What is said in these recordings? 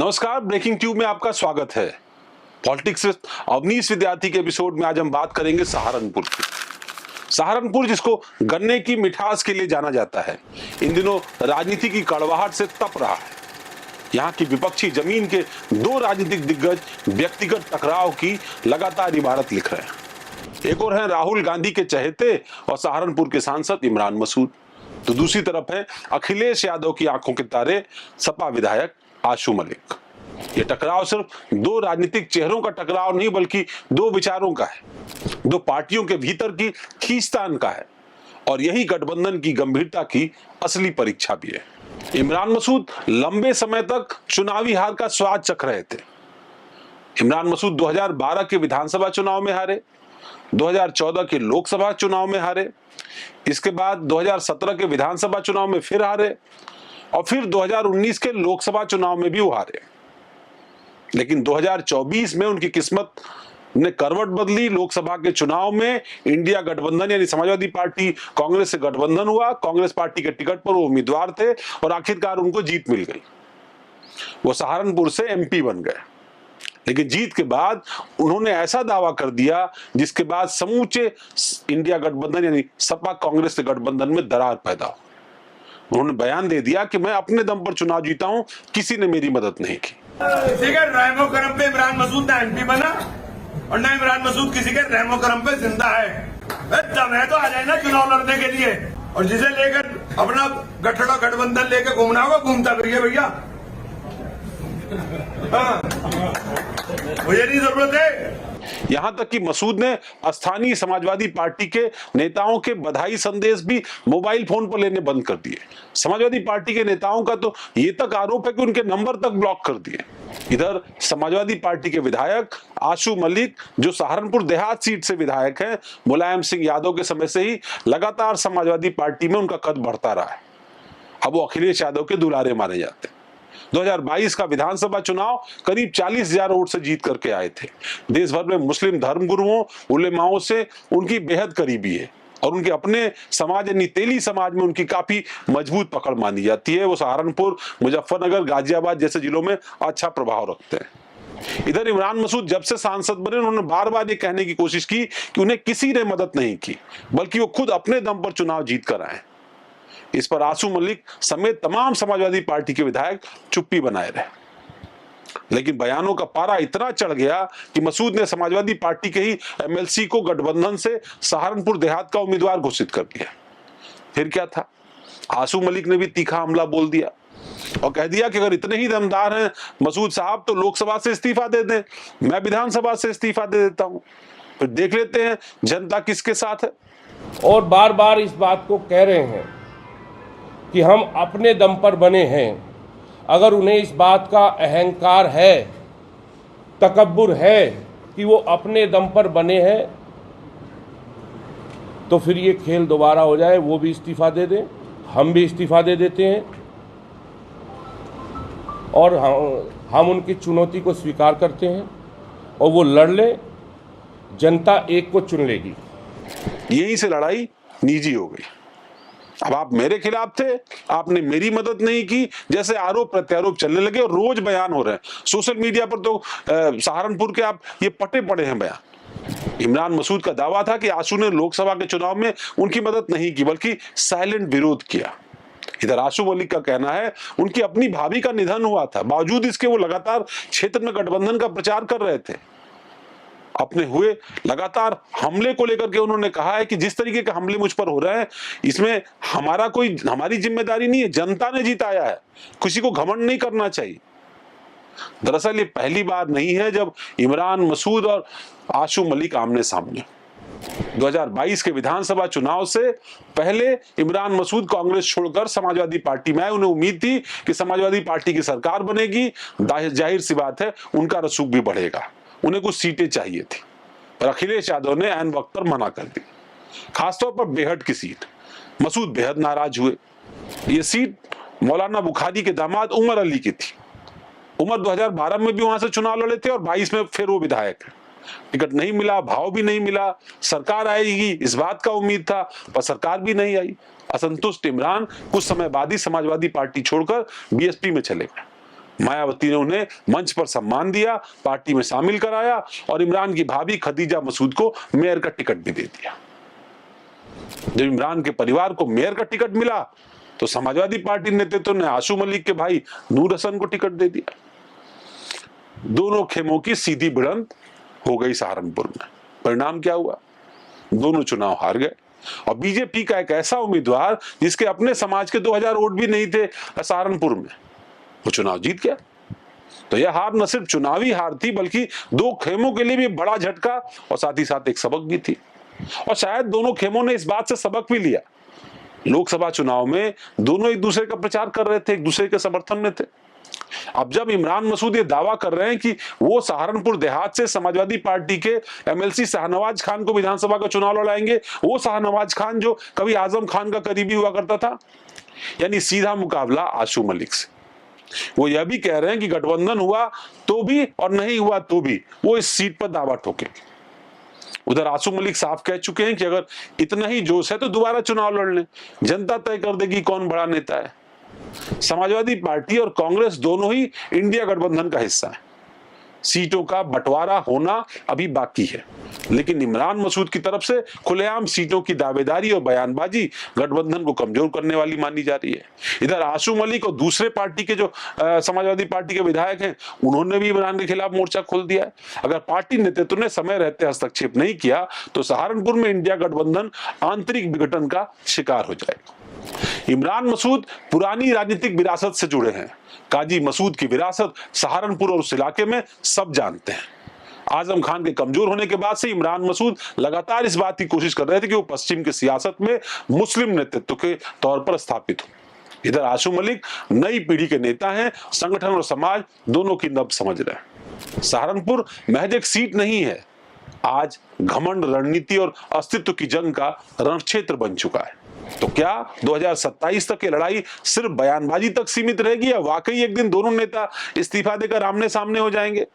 नमस्कार, breaking tube में आपका स्वागत है। पॉलिटिक्स विद अवनीश विद्यार्थी के एपिसोड में आज हम बात करेंगे सहारनपुर की। सहारनपुर जिसको गन्ने की मिठास के लिए जाना जाता है, इन दिनों राजनीति की कड़वाहट से तप रहा है। यहाँ की विपक्षी जमीन के दो राजनीतिक दिग्गज व्यक्तिगत टकराव की लगातार इबारत लिख रहे हैं। एक और है राहुल गांधी के चहेते और सहारनपुर के सांसद इमरान मसूद, तो दूसरी तरफ है अखिलेश यादव की आंखों के तारे सपा विधायक आशू मलिक। ये टकराव सिर्फ दो राजनीतिक चेहरों का टकराव नहीं, बल्कि दो विचारों का है, दो पार्टियों के भीतर की खींचतान का है, और यही गठबंधन की गंभीरता की असली परीक्षा भी है। इमरान मसूद लंबे समय तक चुनावी हार का स्वाद चख रहे थे। इमरान मसूद 2012 के विधानसभा चुनाव में हारे, 2014 के लोकसभा चुनाव में हारे, इसके बाद 2017 के विधानसभा चुनाव में फिर हारे, और फिर 2019 के लोकसभा चुनाव में भी वो हारे। लेकिन 2024 में उनकी किस्मत ने करवट बदली। लोकसभा के चुनाव में इंडिया गठबंधन यानी समाजवादी पार्टी कांग्रेस से गठबंधन हुआ। कांग्रेस पार्टी के टिकट पर वो उम्मीदवार थे और आखिरकार उनको जीत मिल गई। वो सहारनपुर से एमपी बन गए। लेकिन जीत के बाद उन्होंने ऐसा दावा कर दिया जिसके बाद समूचे इंडिया गठबंधन यानी सपा कांग्रेस के गठबंधन में दरार पैदा हो। उन्होंने बयान दे दिया कि मैं अपने दम पर चुनाव जीता हूं, किसी ने मेरी मदद नहीं की। किसी के रहमो करम पे इमरान मसूद ना एमपी बना और ना इमरान मसूद किसी के रहमो करम पे जिंदा है। दम है तो आ जाए ना चुनाव लड़ने के लिए, और जिसे लेकर अपना गठड़ा गठबंधन लेकर घूमना होगा घूमता फिरिए भैया। मुझे नहीं जरूरत है। यहां तक कि मसूद ने स्थानीय समाजवादी पार्टी के नेताओं के बधाई संदेश भी मोबाइल फोन पर लेने बंद कर दिए। समाजवादी पार्टी के नेताओं का तो ये तक आरोप है कि उनके नंबर तक ब्लॉक कर दिए। इधर समाजवादी पार्टी के विधायक आशू मलिक, जो सहारनपुर देहात सीट से विधायक हैं, मुलायम सिंह यादव के समय से ही लगातार समाजवादी पार्टी में उनका कद बढ़ता रहा है। अब वो अखिलेश यादव के दुलारे माने जाते हैं। 2022 का विधानसभा चुनाव करीब 40,000 वोट से जीत करके आए थे। देश भर में मुस्लिम धर्मगुरुओं उलेमाओं से उनकी बेहद करीबी है, और उनके अपने समाज यानी तेली समाज में उनकी काफी मजबूत पकड़ मानी जाती है। वो सहारनपुर, मुजफ्फरनगर, गाजियाबाद जैसे जिलों में अच्छा प्रभाव रखते हैं। इधर इमरान मसूद जब से सांसद बने, उन्होंने बार बार ये कहने की कोशिश की कि उन्हें किसी ने मदद नहीं की, बल्कि वो खुद अपने दम पर चुनाव जीत कर आए। इस पर आशू मलिक समेत तमाम समाजवादी पार्टी के विधायक चुप्पी बनाए रहे। लेकिन बयानों का पारा इतना चढ़ गया कि मसूद ने समाजवादी पार्टी के ही एमएलसी को गठबंधन से सहारनपुर देहात का उम्मीदवार घोषित कर दिया। फिर क्या था, आशू मलिक ने भी तीखा हमला बोल दिया और कह दिया कि अगर इतने ही दमदार हैं मसूद साहब तो लोकसभा से इस्तीफा दे दें, मैं विधानसभा से इस्तीफा दे देता हूं, फिर देख लेते हैं जनता किसके साथ है। और बार बार इस बात को कह रहे हैं कि हम अपने दम पर बने हैं। अगर उन्हें इस बात का अहंकार है, तकब्बुर है कि वो अपने दम पर बने हैं, तो फिर ये खेल दोबारा हो जाए, वो भी इस्तीफा दे दें, हम भी इस्तीफा दे देते हैं, और हम उनकी चुनौती को स्वीकार करते हैं, और वो लड़ ले, जनता एक को चुन लेगी। यहीं से लड़ाई निजी हो गई। अब आप मेरे खिलाफ थे, आपने मेरी मदद नहीं की, जैसे आरोप प्रत्यारोप चलने लगे और रोज बयान हो रहे हैं सोशल मीडिया पर। तो सहारनपुर के आप ये पटे पड़े हैं बयान। इमरान मसूद का दावा था कि आशू ने लोकसभा के चुनाव में उनकी मदद नहीं की, बल्कि साइलेंट विरोध किया। इधर आशू मलिक का कहना है उनकी अपनी भाभी का निधन हुआ था, बावजूद इसके वो लगातार क्षेत्र में गठबंधन का प्रचार कर रहे थे। अपने हुए लगातार हमले को लेकर के उन्होंने कहा है कि जिस तरीके के हमले मुझ पर हो रहे हैं, इसमें हमारी जिम्मेदारी नहीं है, जनता ने जिताया है, किसी को घमंड नहीं करना चाहिए। दरअसल ये पहली बार नहीं है जब इमरान मसूद और आशू मलिक आमने सामने। 2022 के विधानसभा चुनाव से पहले इमरान मसूद कांग्रेस छोड़कर समाजवादी पार्टी में आए। उन्हें उम्मीद थी कि समाजवादी पार्टी की सरकार बनेगी, जाहिर सी बात है उनका रसूख भी बढ़ेगा, उन्हें कुछ सीटें चाहिए थी। पर अखिलेश यादव ने ऐन वक्त पर मना कर दी, खासतौर पर बेहट की सीट। मसूद बेहद नाराज हुए। ये सीट मौलाना बुखारी के दामाद उमर अली की थी। उमर 2012 में भी वहां से चुनाव लड़े थे और 22 में फिर वो विधायक है। टिकट नहीं मिला, भाव भी नहीं मिला, सरकार आएगी इस बात का उम्मीद था, पर सरकार भी नहीं आई। असंतुष्ट इमरान कुछ समय बाद ही समाजवादी पार्टी छोड़कर बीएसपी में चले गए। मायावती ने उन्हें मंच पर सम्मान दिया, पार्टी में शामिल कराया और इमरान की भाभी खदीजा मसूद को मेयर का टिकट भी दे दिया। जब इमरान के परिवार को मेयर का टिकट मिला तो समाजवादी पार्टी नेतृत्व ने आशू मलिक के भाई नूर हसन को टिकट दे दिया। दोनों खेमों की सीधी भिड़ंत हो गई सहारनपुर में। परिणाम क्या हुआ? दोनों चुनाव हार गए और बीजेपी का एक ऐसा उम्मीदवार जिसके अपने समाज के 2000 वोट भी नहीं थे सहारनपुर में, वो चुनाव जीत गया। तो यह हार न सिर्फ चुनावी हार थी बल्कि दो खेमों के लिए भी बड़ा झटका और साथ ही साथ एक सबक भी थी। और शायद दोनों खेमों ने इस बात से सबक भी लिया। लोकसभा चुनाव में दोनों एक दूसरे का प्रचार कर रहे थे, एक दूसरे के समर्थन में थे। अब जब इमरान मसूद ये दावा कर रहे हैं कि वो सहारनपुर देहात से समाजवादी पार्टी के एमएलसी शाहनवाज खान को विधानसभा का चुनाव लड़ाएंगे, वो शाहनवाज खान जो कभी आजम खान का करीबी हुआ करता था, यानी सीधा मुकाबला आशू मलिक से। वो यह भी कह रहे हैं कि गठबंधन हुआ तो भी और नहीं हुआ तो भी वो इस सीट पर दावा ठोकेंगे। उधर आशू मलिक साफ कह चुके हैं कि अगर इतना ही जोश है तो दोबारा चुनाव लड़ लें, जनता तय कर देगी कौन बड़ा नेता है। समाजवादी पार्टी और कांग्रेस दोनों ही इंडिया गठबंधन का हिस्सा है। सीटों का बंटवारा होना अभी बाकी है, लेकिन इमरान मसूद की तरफ से खुलेआम सीटों की दावेदारी और बयानबाजी गठबंधन को कमजोर करने वाली मानी जा रही है। इधर आशू मलिक और दूसरे पार्टी के जो समाजवादी पार्टी के विधायक हैं, उन्होंने भी इमरान के खिलाफ मोर्चा खोल दिया है। अगर पार्टी नेतृत्व ने समय रहते हस्तक्षेप नहीं किया तो सहारनपुर में इंडिया गठबंधन आंतरिक विघटन का शिकार हो जाएगा। इमरान मसूद पुरानी राजनीतिक विरासत से जुड़े हैं। काजी मसूद की विरासत सहारनपुर और उस इलाके में सब जानते हैं। आजम खान के कमजोर होने के बाद से इमरान मसूद लगातार इस बात की कोशिश कर रहे थे कि वो पश्चिम की सियासत में मुस्लिम नेतृत्व के तौर पर स्थापित हो। इधर आशू मलिक नई पीढ़ी के नेता हैं, संगठन और समाज दोनों की नब्ज समझ रहे हैं। सहारनपुर महज एक सीट नहीं है, आज घमंड, रणनीति और अस्तित्व की जंग का रणक्षेत्र बन चुका है। तो क्या 2027 तक की लड़ाई सिर्फ बयानबाजी तक सीमित रहेगी या वाकई एक दिन दोनों नेता इस्तीफा देकर आमने सामने हो जाएंगे?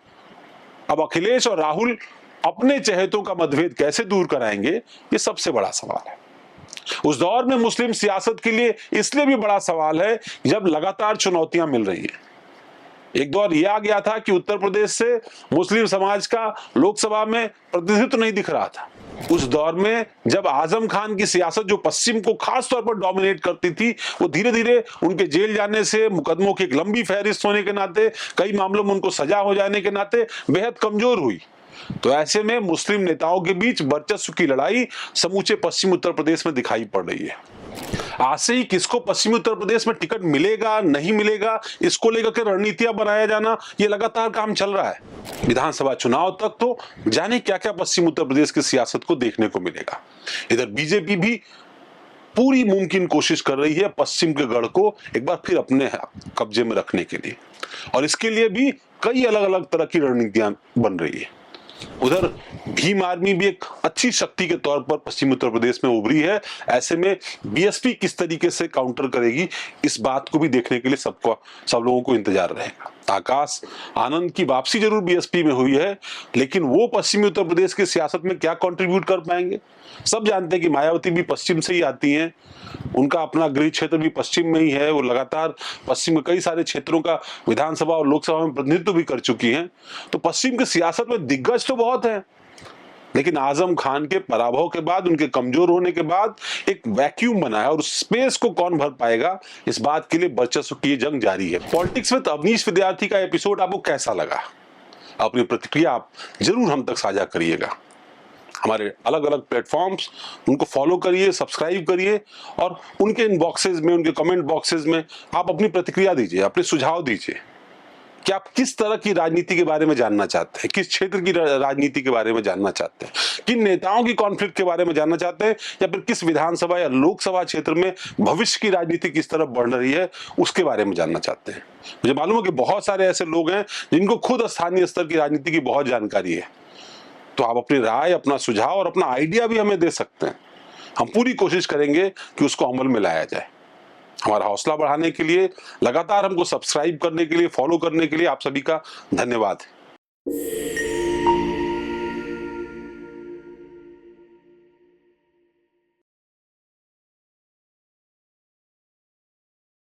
अब अखिलेश और राहुल अपने चहेतों का मतभेद कैसे दूर कराएंगे, ये सबसे बड़ा सवाल है। उस दौर में मुस्लिम सियासत के लिए इसलिए भी बड़ा सवाल है जब लगातार चुनौतियां मिल रही हैं। एक दौर यह आ गया था कि उत्तर प्रदेश से मुस्लिम समाज का लोकसभा में प्रतिनिधित्व नहीं दिख रहा था। उस दौर में जब आजम खान की सियासत जो पश्चिम को खास तौर पर डोमिनेट करती थी, वो धीरे धीरे उनके जेल जाने से, मुकदमों की एक लंबी फहरिस्त होने के नाते, कई मामलों में उनको सजा हो जाने के नाते बेहद कमजोर हुई। तो ऐसे में मुस्लिम नेताओं के बीच वर्चस्व की लड़ाई समूचे पश्चिम उत्तर प्रदेश में दिखाई पड़ रही है। आज से ही किसको पश्चिमी उत्तर प्रदेश में टिकट मिलेगा नहीं मिलेगा, इसको लेकर के रणनीतियां बनाया जाना, ये लगातार काम चल रहा है। विधानसभा चुनाव तक तो जाने क्या क्या पश्चिम उत्तर प्रदेश की सियासत को देखने को मिलेगा। इधर बीजेपी भी पूरी मुमकिन कोशिश कर रही है पश्चिम के गढ़ को एक बार फिर अपने कब्जे में रखने के लिए, और इसके लिए भी कई अलग अलग तरह की रणनीतियां बन रही है। उधर भीम आर्मी भी एक अच्छी शक्ति के तौर पर पश्चिमी उत्तर प्रदेश में उभरी है। ऐसे में बीएसपी किस तरीके से काउंटर करेगी, इस बात को भी देखने के लिए सब लोगों को इंतजार रहेगा। आकाश आनंद की वापसी जरूर बीएसपी में हुई है, लेकिन वो पश्चिमी उत्तर प्रदेश की सियासत में क्या कंट्रीब्यूट कर पाएंगे? सब जानते हैं कि मायावती भी पश्चिम से ही आती हैं, उनका अपना गृह क्षेत्र भी पश्चिम में ही है। वो लगातार पश्चिम में कई सारे क्षेत्रों का विधानसभा और लोकसभा में प्रतिनिधित्व भी कर चुकी हैं। तो पश्चिम की सियासत में दिग्गज तो बहुत है, लेकिन आजम खान के पराभव के बाद, उनके कमजोर होने के बाद एक वैक्यूम बना है, और उस स्पेस को कौन भर पाएगा, इस बात के लिए वर्चस्व की जंग जारी है। पॉलिटिक्स विद अवनीश विद्यार्थी का एपिसोड आपको कैसा लगा? अपनी प्रतिक्रिया आप जरूर हम तक साझा करिएगा। हमारे अलग अलग प्लेटफॉर्म्स, उनको फॉलो करिए, सब्सक्राइब करिए, और उनके इनबॉक्सेज में, उनके कमेंट बॉक्सेज में आप अपनी प्रतिक्रिया दीजिए, अपने सुझाव दीजिए कि आप किस तरह की राजनीति के बारे में जानना चाहते हैं, किस क्षेत्र की राजनीति के बारे में जानना चाहते हैं, किन नेताओं की कॉन्फ्लिक्ट के बारे में जानना चाहते हैं, या फिर किस विधानसभा या लोकसभा क्षेत्र में भविष्य की राजनीति किस तरफ बढ़ रही है, उसके बारे में जानना चाहते हैं। मुझे मालूम है कि बहुत सारे ऐसे लोग हैं जिनको खुद स्थानीय स्तर की राजनीति की बहुत जानकारी है। तो आप अपनी राय, अपना सुझाव और अपना आइडिया भी हमें दे सकते हैं। हम पूरी कोशिश करेंगे कि उसको अमल में लाया जाए। हमारा हौसला बढ़ाने के लिए, लगातार हमको सब्सक्राइब करने के लिए, फॉलो करने के लिए आप सभी का धन्यवाद है।